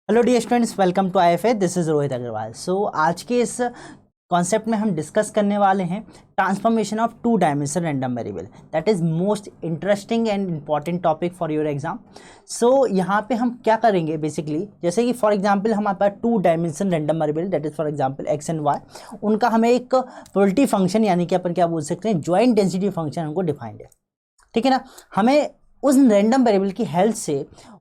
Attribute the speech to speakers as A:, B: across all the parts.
A: Hello dear students, welcome to IFA. This is Rohit Agarwal. So आज के इस कॉन्सेप्ट में हम डिस्कस करने वाले हैं transformation of two dimension random variable. That is most interesting and important topic for your exam. So यहाँ पे हम क्या करेंगे बेसिकली, जैसे कि फॉर एग्जांपल हमारे पास two dimension random variable that is for example X and Y, उनका हमें एक प्रोबेबिलिटी फंक्शन यानी कि अपन क्या बोल सकते हैं, ज्वाइंट डेंसिटी फंक्शन हमको डिफाइंड है। ठीक है ना। हमें उस रैंडम वेरिएबल की हेल्प से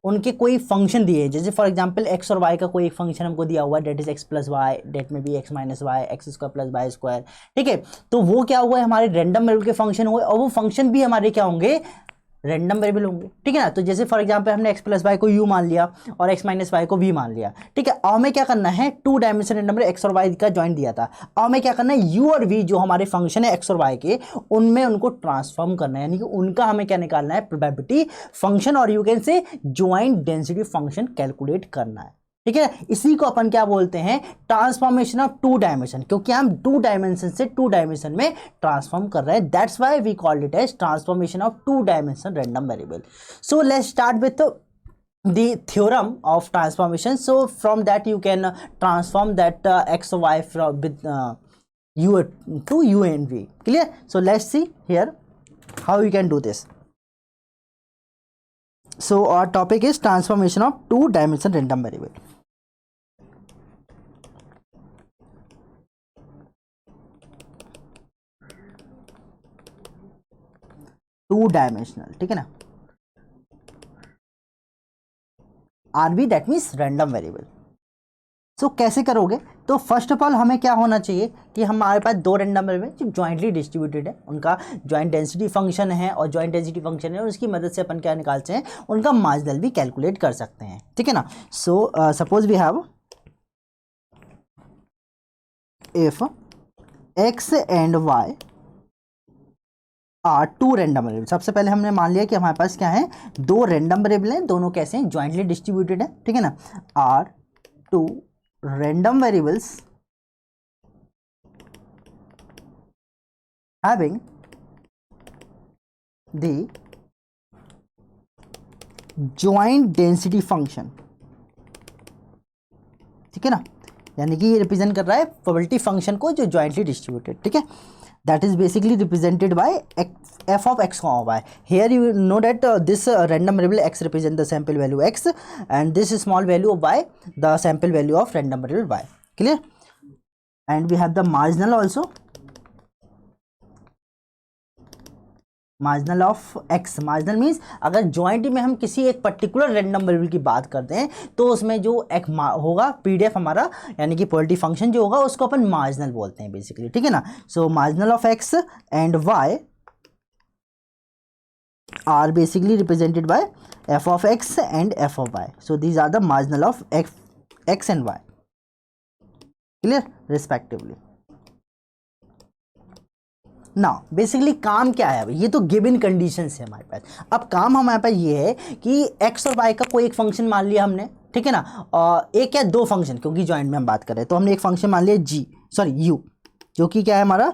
A: उनके कोई फंक्शन दिए हैं, जैसे फॉर एग्जांपल एक्स और वाई का कोई एक फंक्शन हमको दिया हुआ है, that is X plus Y, that में भी X minus Y, X square plus Y square. ठीक है, तो वो क्या हुआ है, हमारे रैंडम वेरिएबल के फंक्शन हुए और वो फंक्शन भी हमारे क्या होंगे, रैंडम वेरिएबल होंगे। ठीक है ना। तो जैसे फॉर एग्जांपल हमने एक्स प्लस वाई को यू मान लिया और एक्स माइनस वाई को वी मान लिया। ठीक है, और हमें क्या करना है, टू डायमेंशन रैंडम एक्स और वाई का जॉइंट दिया था, और हमें क्या करना है, यू और वी जो हमारे फंक्शन है एक्स और वाई के, उनमें उनको ट्रांसफॉर्म करना है, यानी कि उनका हमें क्या निकालना है, प्रोबेबिलिटी फंक्शन, और यू कैन से ज्वाइंट डेंसिटी फंक्शन कैलकुलेट करना है। ठीक है, इसी को अपन क्या बोलते हैं, ट्रांसफॉर्मेशन ऑफ टू डायमेंशन, क्योंकि हम टू डायमेंशन से टू डायमेंशन में ट्रांसफॉर्म कर रहे हैं। That's why we called it as transformation of two dimension random variable. So let's start with the theorem of transformation. So from that you can transform that x or y from with u to u and v. Clear? So let's see here how you can do this. So our topic is transformation of two dimension random variable. Two dimensional, ठीक है ना। RB that means random variable. So कैसे करोगे, तो first of all हमें क्या होना चाहिए कि हमारे पास दो रैंडम वेरिएबल जो जॉइंटली डिस्ट्रीब्यूटेड है, उनका जॉइंट डेंसिटी फंक्शन है, और जॉइंट डेंसिटी फंक्शन है और उसकी मदद से अपन क्या निकालते हैं, उनका मार्जिनल भी कैलकुलेट कर सकते हैं। ठीक है ना। So suppose we have if X and Y are two random variable. सबसे पहले हमने मान लिया कि हमारे पास क्या है, दो रैंडम वेरिएबल हैं, दोनों कैसे हैं, ज्वाइंटली डिस्ट्रीब्यूटेड है। ठीक है ना। Are two random variables having the joint density function। ठीक है ना, यानी कि ये रिप्रेजेंट कर रहा है प्रोबेबिलिटी फंक्शन को जो जॉइंटली डिस्ट्रीब्यूटेड। ठीक है, that is basically represented by f of x comma y. Here you know that this random variable x represent the sample value x and this small value of y the sample value of random variable y. Clear? And we have the marginal also, marginal of x. Marginal means अगर joint में हम किसी एक particular random variable की बात करते हैं तो उसमें जो एक होगा पीडीएफ हमारा, यानी कि प्रोबेबिलिटी फंक्शन जो होगा उसको अपन मार्जिनल बोलते हैं बेसिकली। ठीक है ना। So marginal of X and Y are basically represented by F of X and F of Y. So these are the marginal of X and Y. Clear, respectively. ना basically काम क्या है, ये तो गिवन कंडीशंस है हमारे पास। अब काम हमारे पास ये है कि एक्स और वाई का कोई एक फंक्शन मान लिया हमने। ठीक है ना, एक या दो फंक्शन, क्योंकि जॉइंट में हम बात कर रहे हैं, तो हमने एक फंक्शन मान लिया यू, जो कि क्या है हमारा,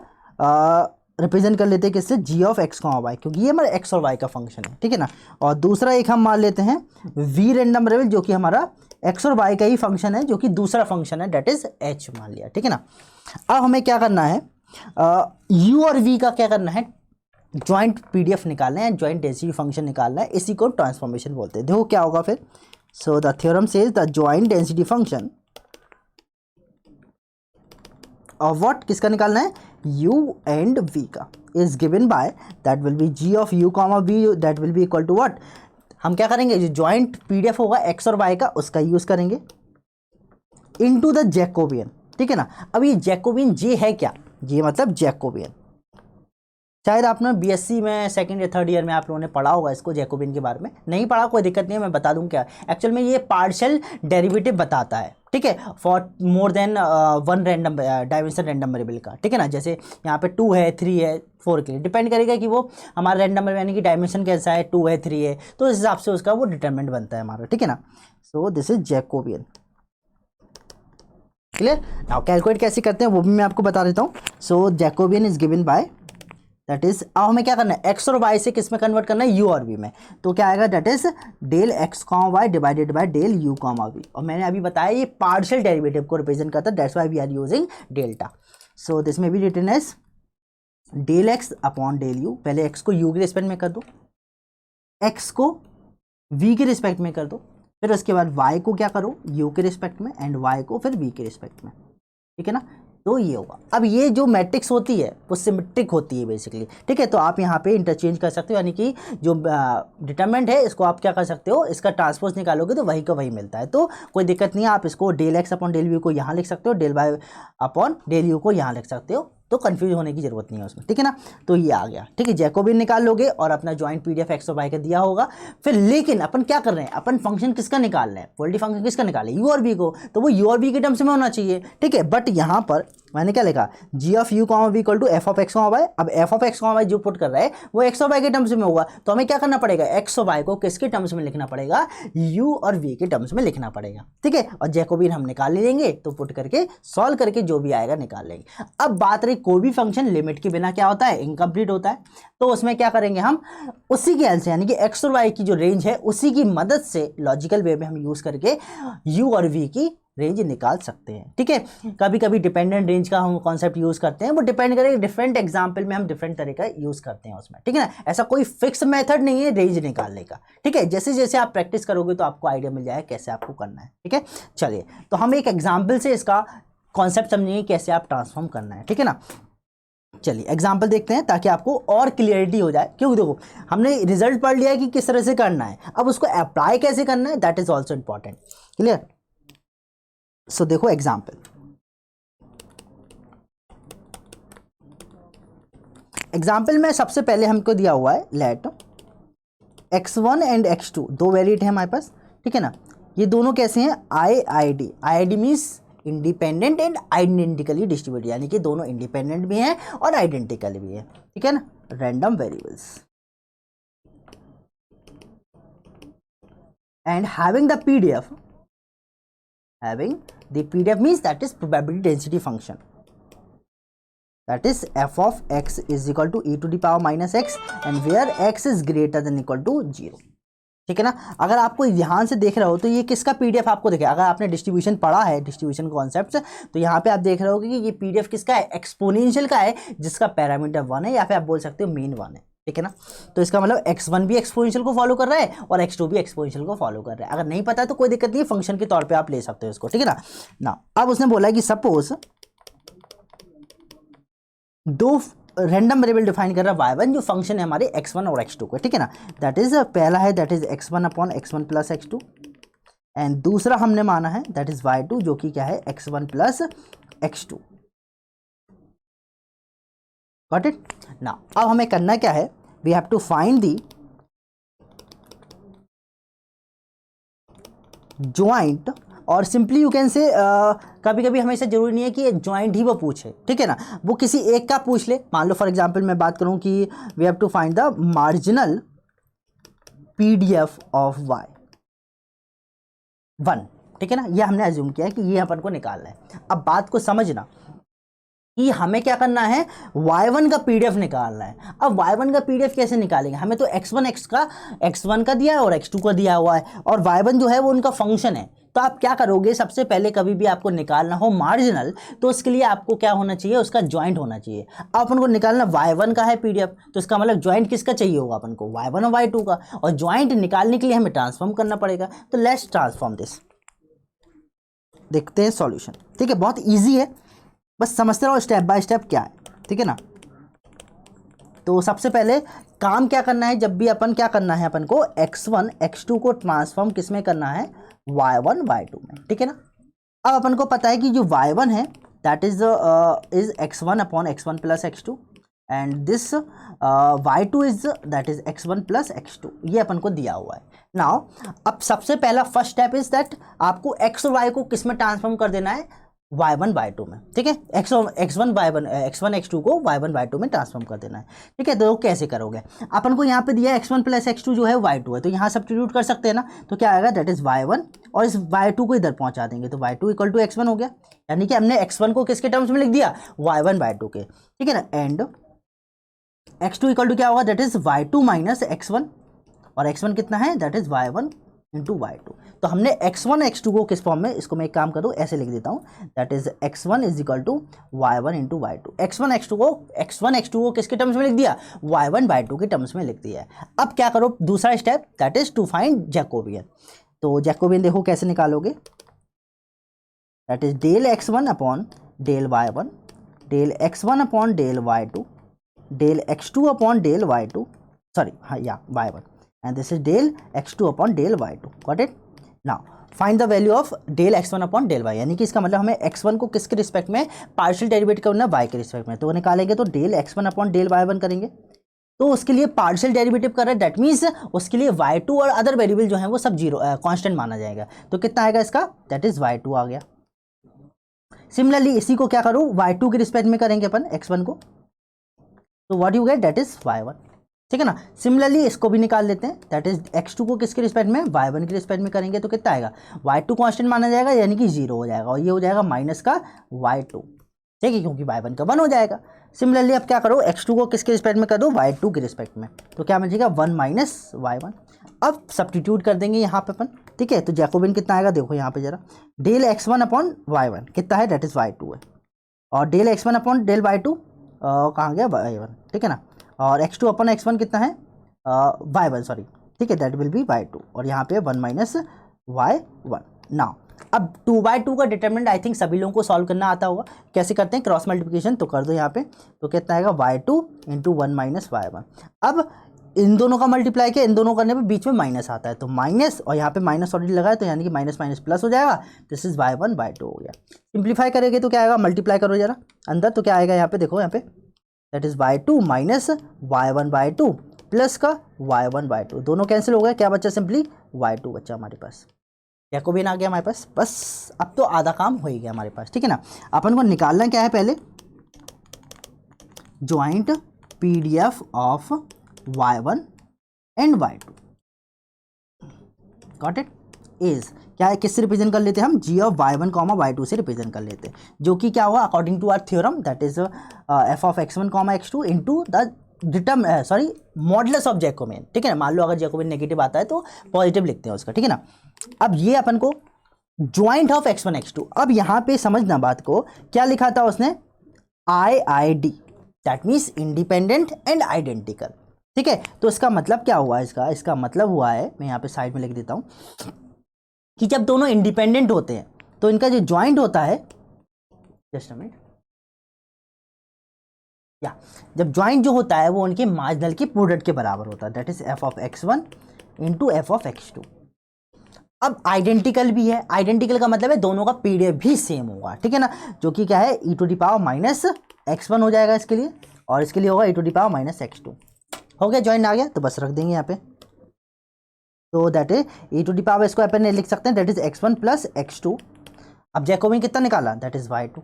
A: रिप्रेजेंट कर लेते हैं किससे, जी ऑफ एक्स कॉमा वाई, क्योंकि ये हमारा एक्स और वाई का फंक्शन है। ठीक है ना। और दूसरा एक हम मान लेते हैं वी रैंडम वेरिएबल, जो कि हमारा एक्स और वाई का ही फंक्शन है, जो कि दूसरा फंक्शन है, डेट इज एच मान लिया। ठीक है ना। अब हमें क्या करना है, यू और वी का क्या करना है, ज्वाइंट पीडीएफ निकालना है, ज्वाइंट डेंसिटी फंक्शन निकालना है, इसी को ट्रांसफॉर्मेशन बोलते हैं। देखो क्या होगा फिर। So the theorem says the joint density function of what, किसका निकालना है, u एंड v का, is given by that will be g of u comma v that will be equal to what. हम क्या करेंगे, जो ज्वाइंट पीडीएफ होगा X और वाई का, उसका यूज करेंगे इनटू द जैकोबियन। ठीक है ना। अब ये जैकोबियन जे है क्या, ये मतलब जैकोबियन, शायद आपने बीएससी में सेकंड या थर्ड ईयर में आप लोगों ने पढ़ा होगा इसको, जैकोबियन के बारे में। नहीं पढ़ा कोई दिक्कत नहीं है, मैं बता दूं क्या। एक्चुअल में ये पार्शियल डेरिवेटिव बताता है। ठीक है, for more than one random dimension random variable का। ठीक है ना, जैसे यहाँ पे 2 है 3 है 4 के लिए डिपेंड करेगा कि वो हमारा रैंडम वेरिएबल यानी कि डायमेंशन कैसा है, 2 है 3 है, तो इस हिसाब से उसका वो डिटरमिनेंट बनता है हमारा। ठीक है ना। So this is Jacobian. Clear. Now calculate कैसे करते हैं वो भी मैं आपको बता देता हूँ। So Jacobian is given by that is, अब हमें क्या करना है, एक्स और वाई से किस में कन्वर्ट करना है, यू और वी में। तो क्या आएगा, that is del X comma Y divided by del U comma V. और मैंने अभी बताया ये पार्शियल डेरिवेटिव को रिप्रेजेंट करता है, that's why we are using delta. So this may be written as del X upon del U. पहले X को यू के रिस्पेक्ट में कर दो, एक्स को वी के रिस्पेक्ट में कर दो, फिर उसके बाद वाई को क्या करो, यू के रिस्पेक्ट में, एंड वाई को फिर वी के रिस्पेक्ट में, ठीक है ना। तो ये होगा। अब ये जो मैट्रिक्स होती है वो सिमेट्रिक होती है बेसिकली, ठीक है। तो आप यहाँ पे इंटरचेंज कर सकते हो, यानी कि जो डिटरमिनेंट है इसको आप क्या कर सकते हो, इसका ट्रांसपोज निकालोगे तो वही का वही मिलता है। तो कोई दिक्कत नहीं है, आप इसको del X upon del U को यहाँ लिख सकते हो, del Y upon del U को यहाँ लिख सकते हो, तो कंफ्यूज होने की जरूरत नहीं है उसमें, ठीक है ना। तो ये आ गया, ठीक है। जैकोबियन निकाल लोगे और अपना जॉइंट पीडीएफ एक्स और वाई का दिया होगा। फिर लेकिन अपन क्या कर रहे हैं, अपन फंक्शन किसका निकाल रहे हैं, पॉजिटिव फंक्शन किसका निकाले, यू और वी को, तो वो यू और वी के टर्म्स में होना चाहिए, ठीक है। बट यहाँ पर मैंने क्या लिखा, G of U comma V equal to F of X comma Y. अब F of X comma Y जो पुट कर रहा है वो एक्स और वाई के टर्म्स में होगा, तो हमें क्या करना पड़ेगा, एक्स और वाई को किसके टर्म्स में लिखना पड़ेगा, यू और वी के टर्म्स में लिखना पड़ेगा, ठीक है। और जैकोबियन हम निकाल ही लेंगे, तो पुट करके सॉल्व करके जो भी आएगा निकाल लेंगे। अब बात रही कोई भी फंक्शन लिमिट के बिना क्या होता है, इनकम्प्लीट होता है। तो उसमें क्या करेंगे हम, उसी के हेल्प से, यानी कि एक्स और वाई की जो रेंज है उसी की मदद से लॉजिकल वे में हम यूज करके यू और वी की रेंज निकाल सकते हैं, ठीक है। कभी कभी डिपेंडेंट रेंज का हम कॉन्सेप्ट यूज करते हैं, वो डिपेंड करेगा, डिफरेंट एग्जांपल में हम डिफरेंट तरीका यूज करते हैं उसमें, ठीक है ना। ऐसा कोई फिक्स मेथड नहीं है रेंज निकालने का, ठीक है। जैसे जैसे आप प्रैक्टिस करोगे तो आपको आइडिया मिल जाएगा कैसे आपको करना है, ठीक है। चलिए, तो हम एक एग्जाम्पल से इसका कॉन्सेप्ट समझेंगे कैसे आप ट्रांसफॉर्म करना है, ठीक है ना। चलिए एग्जाम्पल देखते हैं ताकि आपको और क्लियरिटी हो जाए, क्योंकि देखो हमने रिजल्ट पढ़ लिया है कि किस तरह से करना है, अब उसको अप्लाई कैसे करना है, that is also important, clear. So देखो एग्जाम्पल, एग्जाम्पल में सबसे पहले हमको दिया हुआ है लेट x1 एंड x2 दो वेरिएट है हमारे पास, ठीक है ना। ये दोनों कैसे हैं, I I D means independent and identically distributed, यानी कि दोनों इंडिपेंडेंट भी हैं और आइडेंटिकल भी है, ठीक है ना। Random variables and having the PDF, having the PDF means that is probability density function, that is f of x is equal to e to the power minus x and where x is greater than equal to 0, ठीक है ना। अगर आपको ध्यान से देख रहे हो तो ये किसका पीडीएफ आपको दिखे, अगर आपने डिस्ट्रीब्यूशन पढ़ा है, डिस्ट्रीब्यूशन कॉन्सेप्ट, तो यहाँ पे आप देख रहे हो कि ये पीडीएफ किसका है, एक्सपोनेंशियल का है, जिसका पैरामीटर 1 है, या फिर आप बोल सकते हो मीन 1 है, ठीक है ना। तो इसका मतलब x1 भी एक्सपोनेंशियल को फॉलो कर रहा है और x2 भी एक्सपोनेंशियल को फॉलो कर रहा है। अगर नहीं पता है तो कोई दिक्कत नहीं है, फंक्शन के तौर पे आप ले सकते हो इसको, ठीक है ना। अब उसने बोला कि सपोज दो रैंडम वेरिएबल डिफाइन कर रहा है y1 जो फंक्शन है हमारे x1 और x2 को, ठीक है ना। दैट इज पहला है that is x1 upon x1 plus x2, and दूसरा हमने माना है दैट इज y2 जो कि क्या है x1 plus x2, got it ना। अब हमें करना क्या है, we have to find the joint, और सिंपली यू कैन से कभी कभी हमेशा जरूरी नहीं है कि ज्वाइंट ही वो पूछे, ठीक है ना, वो किसी एक का पूछ ले। मान लो फॉर एग्जांपल मैं बात करूं कि we have to find the marginal PDF of y1, ठीक है ना। ये हमने अज्यूम किया कि ये अपन को निकालना है। अब बात को समझना कि हमें क्या करना है, y1 का पीडीएफ निकालना है। अब y1 का पीडीएफ कैसे निकालेंगे, हमें तो x1 का दिया है और x2 का दिया हुआ है, और y1 जो है वो उनका फंक्शन है। तो आप क्या करोगे, सबसे पहले कभी भी आपको निकालना हो मार्जिनल, तो उसके लिए आपको क्या होना चाहिए, उसका ज्वाइंट होना चाहिए। अब अपन को निकालना y1 का है पीडीएफ, तो इसका मतलब ज्वाइंट किसका चाहिए होगा अपन को, y1 और y2 का, और ज्वाइंट निकालने के लिए हमें ट्रांसफॉर्म करना पड़ेगा। तो लेट्स ट्रांसफॉर्म दिस, देखते हैं सॉल्यूशन, ठीक है। बहुत ईजी है, बस समझते रहो स्टेप बाय स्टेप क्या है, ठीक है ना। तो सबसे पहले काम क्या करना है, जब भी अपन क्या करना है, अपन को x1 x2 को ट्रांसफॉर्म किस में करना है, y1 y2 में, ठीक है ना। अब अपन को पता है कि जो y1 है that is x1 upon x1 plus x2, and this y2 is that is x1 plus x2, ये अपन को दिया हुआ है। नाउ अब सबसे पहला फर्स्ट स्टेप इज दैट आपको x और y को किस में ट्रांसफॉर्म कर देना है, y1 y2 में, ठीक है। x1 x2 को y1 y2 में ट्रांसफॉर्म कर देना है, ठीक है। तो कैसे करोगे, अपन को यहाँ पे दिया है x1 प्लस x2 जो है y2 है, तो यहाँ सब्स्टिट्यूट कर सकते हैं ना। तो क्या आएगा, दैट इज y1, और इस y2 को इधर पहुँचा देंगे, तो y2 इक्वल टू x1 हो गया, यानी कि हमने x1 को किसके टर्म्स में लिख दिया, y1 y2 के, ठीक है ना। एंड x2 इक्वल टू क्या होगा, that is y2 minus x1, और x1 कितना है, that is y1 into y2। तो हमने x1 x2 को किस फॉर्म में, इसको मैं एक काम करूँ ऐसे लिख देता हूँ, that is x1 is equal to y1 into y2। x1 x2 को किसके टर्म्स में लिख दिया, y1 y2 के टर्म्स में लिख दिया है। अब क्या करो, दूसरा step, that is to find Jacobian. तो जैकोबियन देखो कैसे निकालोगे, that is del x1 upon del y1, del x1 upon del y2, del x2 upon del y2, sorry हाँ या y1, and this is del x2 upon del y2, got it? Now find the value of del x1 upon del y, यानी कि इसका मतलब हमें x1 को किसके respect में पार्शियल डेरिवेट करना है, y के रिस्पेक्ट में। तो निकालेंगे तो del x1 upon del y1 करेंगे, तो उसके लिए पार्शियल डेरिवेटिव कर रहे हैं, दैट मीन्स उसके लिए y2 और अदर वेरिएबल जो है वो सब जीरो कांस्टेंट माना जाएगा। तो कितना आएगा इसका, दैट इज y2 आ गया। सिमिलरली इसी को क्या करूँ, y2 के रिस्पेक्ट में करेंगे अपन x1 को, तो what you get, that is y1, ठीक है ना। सिमिलरली इसको भी निकाल लेते हैं, दैट इज x2 को किसके रिस्पेक्ट में, y1 के रिस्पेक्ट में करेंगे, तो कितना आएगा, y2 कांस्टेंट माना जाएगा यानी कि 0 हो जाएगा, और ये हो जाएगा माइनस का y2, ठीक है, क्योंकि y1 का 1 हो जाएगा। सिमिलरली अब क्या करो, x2 को किसके रिस्पेक्ट में कर दो, y2 के रिस्पेक्ट में, तो क्या मिल जाएगा 1 माइनस y1। अब सब्सटीट्यूट कर देंगे यहाँ पे अपन, ठीक है। तो जैकोबियन कितना आएगा, देखो यहाँ पे जरा, डेल x1 अपॉन y1 कितना है, दैट इज y2 है, और del x1 upon del y2 कहाँ गया, y1, ठीक है ना, और x2 अपॉन x1 कितना है, y1 सॉरी, ठीक है, दैट विल बी y2, और यहाँ पे 1 माइनस y1। नाउ अब 2/2 का डिटरमिनेंट आई थिंक सभी लोगों को सॉल्व करना आता होगा, कैसे करते हैं, क्रॉस मल्टीप्लिकेशन, तो कर दो यहाँ पे, तो कितना आएगा y2 इंटू 1 माइनस y1। अब इन दोनों का मल्टीप्लाई किया, इन दोनों करने पे बीच में माइनस आता है, तो माइनस, और यहाँ पे माइनस ऑलरेडी लगा है, तो यानी कि माइनस माइनस प्लस हो जाएगा, दिस इज y1 y2 हो गया। सिंप्लीफाई करेंगे तो क्या आएगा, मल्टीप्लाई करो जरा अंदर, तो क्या आएगा यहाँ पे, देखो यहाँ पे, that is y2 minus y1 y2 plus का y1 y2, दोनों कैंसिल हो गए, क्या बचा, सिंपली y2 बचा हमारे पास, जैकोबियन आ गया हमारे पास। बस अब तो आधा काम हो ही गया हमारे पास, ठीक है ना। अपन को निकालना क्या है, पहले joint PDF of y1 and y2, got it, is क्या है, किससे रिप्रेजेंट कर लेते हैं हम, g of y1 comma y2 से रिप्रेजेंट कर लेते हैं, जो कि क्या हुआ, according to our theorem, that is f of x1 comma x2 into the modulus of Jacobian, ठीक है ना। मान लो अगर जैकोबियन नेगेटिव आता है तो पॉजिटिव लिखते हैं उसका, ठीक है ना। अब ये अपन को ज्वाइंट ऑफ x1 x2, अब यहाँ पे समझना बात को, क्या लिखा था उसने, IID, that means independent and identical, ठीक है। तो इसका मतलब क्या हुआ, इसका मतलब हुआ है, मैं यहाँ पे साइड में लिख देता हूँ, कि जब दोनों इंडिपेंडेंट होते हैं तो इनका जो ज्वाइंट होता है, जस्ट अ मिनट, या जब ज्वाइंट जो होता है वो उनके मार्जिनल के प्रोडक्ट के बराबर होता है, that is f of x1 into f of x2। अब आइडेंटिकल भी है, आइडेंटिकल का मतलब है दोनों का पीरियड भी सेम होगा, ठीक है ना, जो कि क्या है, e to the power minus x1 हो जाएगा इसके लिए, और इसके लिए होगा e to the power minus x2। हो गया, ज्वाइंट आ गया, तो बस रख देंगे यहाँ पे, तो that is e to the power, इसको अपन लिख सकते हैं, that is x1 plus x2। अब जैकोबियन कितना निकाला, दैट इज y2।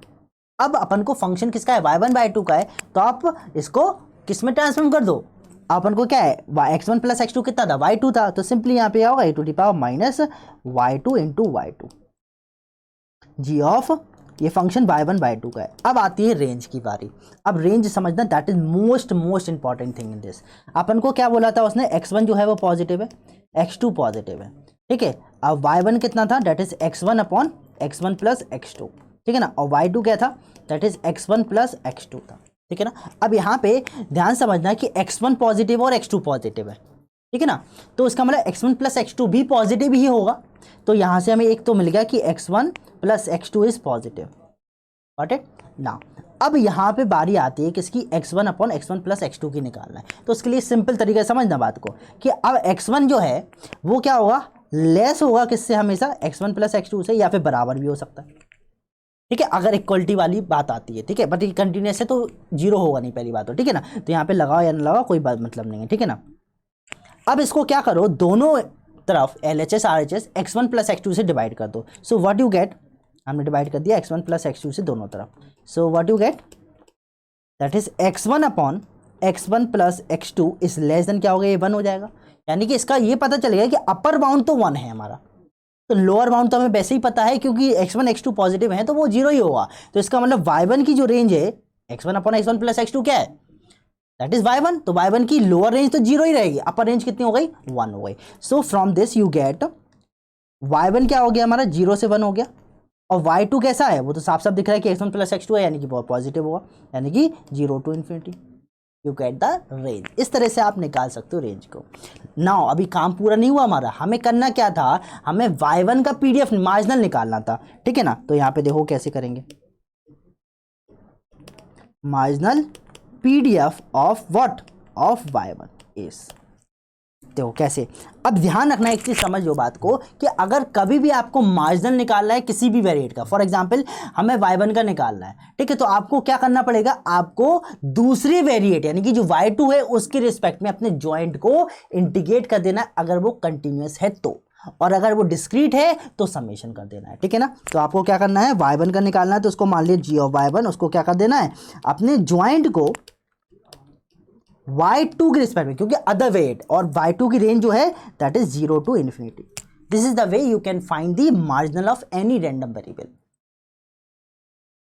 A: अब अपन को फंक्शन किसका है, y1 y2 का है, तो आप इसको किस में ट्रांसफॉर्म कर दो, अपन को क्या है, x1 प्लस x2 कितना था, y2 था, तो सिंपली यहाँ पे क्या होगा, e to the power minus y2 into y2, g of ये फंक्शन y1 y2 का है। अब आती है रेंज की बारी, अब रेंज समझना, that is most important thing in this. अपन को क्या बोला था उसने, x1 जो है वो पॉजिटिव है, x2 पॉजिटिव है, ठीक है। अब y1 कितना था, that is x1 upon x1 plus x2, ठीक है ना, और y2 क्या था, that is x1 plus x2 था, ठीक है ना। अब यहाँ पे ध्यान समझना कि x1 पॉजिटिव और x2 पॉजिटिव है, ठीक है ना, तो इसका मतलब x1 प्लस x2 भी पॉजिटिव ही होगा, तो यहाँ से हमें एक तो मिल गया कि x1 plus x2 is positive, got it. ना अब यहाँ पे बारी आती है किसकी, x1 upon x1 plus x2 की निकालना है, तो उसके लिए सिंपल तरीके से समझना बात को, कि अब x1 जो है वो क्या होगा, लेस होगा किससे, हमेशा x1 प्लस x2 से, या फिर बराबर भी हो सकता है, ठीक है, अगर इक्वलिटी वाली बात आती है, ठीक है, बट ये कंटिन्यूस है तो जीरो होगा नहीं, पहली बात तो, ठीक है ना, तो यहाँ पे लगाओ या ना लगाओ कोई बात मतलब नहीं है, ठीक है ना। अब इसको क्या करो, दोनों तरफ LHS RHS x1 plus x2 से डिवाइड कर दो, सो व्हाट यू गेट, हमने डिवाइड कर दिया x1 प्लस x2 से दोनों तरफ, so what you get, that is x1 upon x1 plus x2 is less than क्या हो गया, ये 1 हो जाएगा, यानी कि इसका ये पता चलेगा कि अपर बाउंड तो 1 है हमारा, तो लोअर बाउंड तो हमें वैसे ही पता है, क्योंकि x1 x2 पॉजिटिव है तो वो 0 ही होगा, तो इसका मतलब y1 की जो रेंज है x1 upon x1 plus x2 क्या है, दैट इज y1। तो y1 की लोअर रेंज तो 0 ही रहेगी, अपर रेंज कितनी हो गई 1 हो गई। So from this you get y1 क्या हो गया हमारा 0 से 1 हो गया, और y2 कैसा है वो तो साफ साफ दिख रहा है कि x1 प्लस x2 है, यानी कि बहुत पॉजिटिव होगा, यानी कि 0 to infinity. You get the range. इस तरह से आप निकाल सकते हो रेंज को। नाउ अभी काम पूरा नहीं हुआ हमारा, हमें करना क्या था, हमें y1 का पीडीएफ मार्जिनल निकालना था, ठीक है ना। तो यहाँ पे देखो कैसे करेंगे, marginal PDF of what, of y1 is, देखो कैसे। अब ध्यान रखना एक चीज समझ लो बात को, कि अगर कभी भी आपको मार्जिनल निकालना है किसी भी वेरिएट का, फॉर एग्जांपल हमें y1 का निकालना है, ठीक है, तो आपको क्या करना पड़ेगा, आपको दूसरी वेरिएट यानी कि जो y2 है उसके रिस्पेक्ट में अपने जॉइंट को इंटीग्रेट कर देना है, अगर वो कंटिन्यूअस है तो, और अगर वो डिस्क्रीट है तो समेशन कर देना है, ठीक है ना। तो आपको क्या करना है, y1 का निकालना है, तो उसको मान लीजिए g ऑफ y1, उसको क्या कर देना है, अपने जॉइंट को y2 के रिस्पेक्ट में, क्योंकि अदर वेट, और y2 की रेंज जो है that is 0 to infinity. This is the way you can find the marginal of any random variable,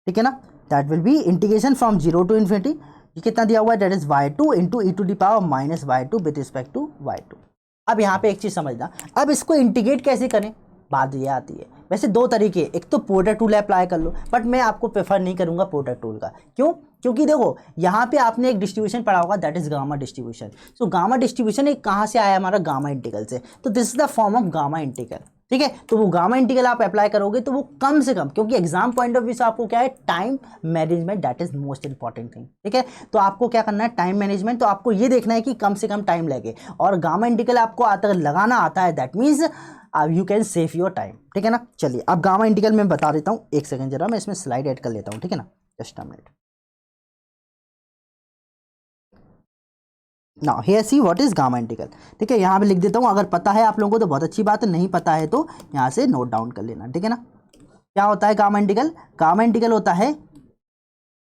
A: ठीक है ना। That will be integration from 0 to infinity. ये कितना दिया हुआ है, that is y2 into e to the power minus y2 with respect to y2। अब यहाँ पे एक चीज समझना, अब इसको इंटीग्रेट कैसे करें, बात ये आती है। वैसे दो तरीके, एक तो पोर्टर टूल अप्लाई कर लो, बट मैं आपको प्रेफर नहीं करूंगा पोर्टर टूल का। क्यों? क्योंकि देखो यहाँ पे आपने एक डिस्ट्रीब्यूशन पढ़ा होगा, that is gamma distribution. So gamma distribution एक कहाँ से आया, हमारा गामा इंटीग्रल से। तो this is the form of gamma integral, ठीक है। तो वो गामा इंटीग्रल आप अप्लाई करोगे तो वो कम से कम, क्योंकि एग्जाम पॉइंट ऑफ व्यू से आपको क्या है, time management, that is most important thing, ठीक है। तो आपको क्या करना है, टाइम मैनेजमेंट, तो आपको ये देखना है कि कम से कम टाइम लगे, और गामा इंटीग्रल आपको लगाना आता है, that means you can save your time, ठीक है ना। चलिए अब गामा इंटीग्रल मैं बता देता हूँ, एक सेकंड जरा मैं इसमें स्लाइड ऐड कर लेता हूँ, ठीक है ना, just a minute. Now here see what is gamma integral, ठीक है, यहाँ पे लिख देता हूँ, अगर पता है आप लोगों को तो बहुत अच्छी बात है, नहीं पता है तो यहाँ से नोट डाउन कर लेना, ठीक है ना। क्या होता है गामा इंटीग्रल, गामा इंटीग्रल होता है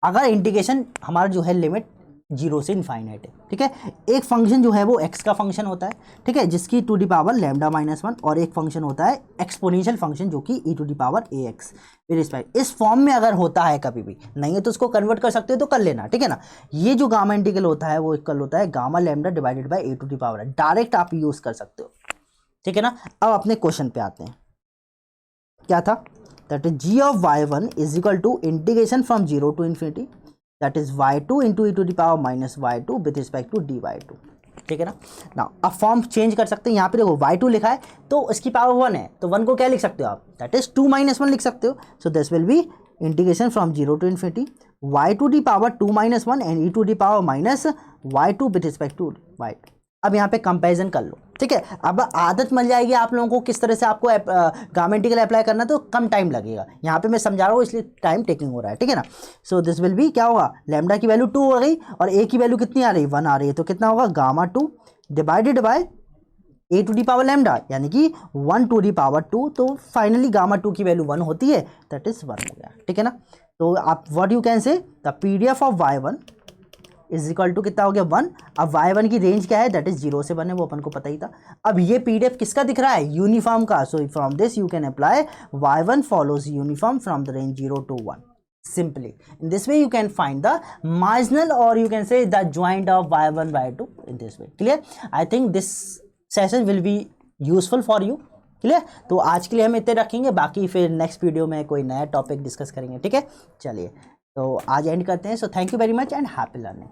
A: अगर इंटीग्रेशन हमारा जो है लिमिट 0 से इनफाइनाइट है, ठीक है। एक फंक्शन जो है वो x का फंक्शन होता है, ठीक है, जिसकी to the power lambda minus 1, और एक फंक्शन होता है एक्सपोनेंशियल फंक्शन जो कि e to the power ax with respect. इस फॉर्म में अगर होता है कभी भी, नहीं है तो उसको कन्वर्ट कर सकते हो तो कर लेना, ठीक है ना। ये जो गामा इंटीग्रल होता है वो इक्वल होता है gamma lambda divided by a to the power, direct आप यूज कर सकते हो, ठीक है ना। अब अपने क्वेश्चन पे आते हैं, क्या था, that is g of y1 is equal to integration from 0 to infinity, that is y2 into e to the power minus y2 with respect to dy2, ठीक है ना। नाउ अब फॉर्म चेंज कर सकते हैं, यहाँ पे देखो y2 लिखा है तो इसकी पावर 1 है, तो 1 को क्या लिख सकते हो आप, दैट इज 2 माइनस 1 लिख सकते हो। So this will be integration from 0 to infinity y to the power 2 minus 1 and e to the power minus y2 with respect to y2। अब यहाँ पे कंपैरिजन कर लो, ठीक है। अब आदत मिल जाएगी आप लोगों को किस तरह से आपको गामा इंटीग्रल अप्लाई करना, तो कम टाइम लगेगा। यहाँ पे मैं समझा रहा हूँ इसलिए टाइम टेकिंग हो रहा है, ठीक है ना। सो दिस विल बी क्या होगा, लैम्डा की वैल्यू 2 हो गई और a की वैल्यू कितनी आ रही है, 1 आ रही है, तो कितना होगा gamma 2 divided by a to the power lambda, यानी कि 1 टू दी पावर 2। तो फाइनली गामा 2 की वैल्यू 1 होती है, दैट इज 1 हो गया, ठीक है ना। तो आप what you can say, the PDF of y1 is equal to कितना हो गया 1। अब y1 की रेंज क्या है, दैट इज 0 से 1 है, वो अपन को पता ही था। अब ये पीडीएफ किसका दिख रहा है, यूनिफॉर्म का। So from this you can apply y1 follows uniform from the range 0 to 1 simply. In this way you can find the marginal, or you can say the joint of y1 y2 in this way. Clear? I think this session will be useful for you. Clear? तो आज के लिए हम इतने रखेंगे, बाकी फिर next video में कोई नया टॉपिक डिस्कस करेंगे, ठीक है। चलिए तो आज एंड करते हैं। So thank you very much and happy learning.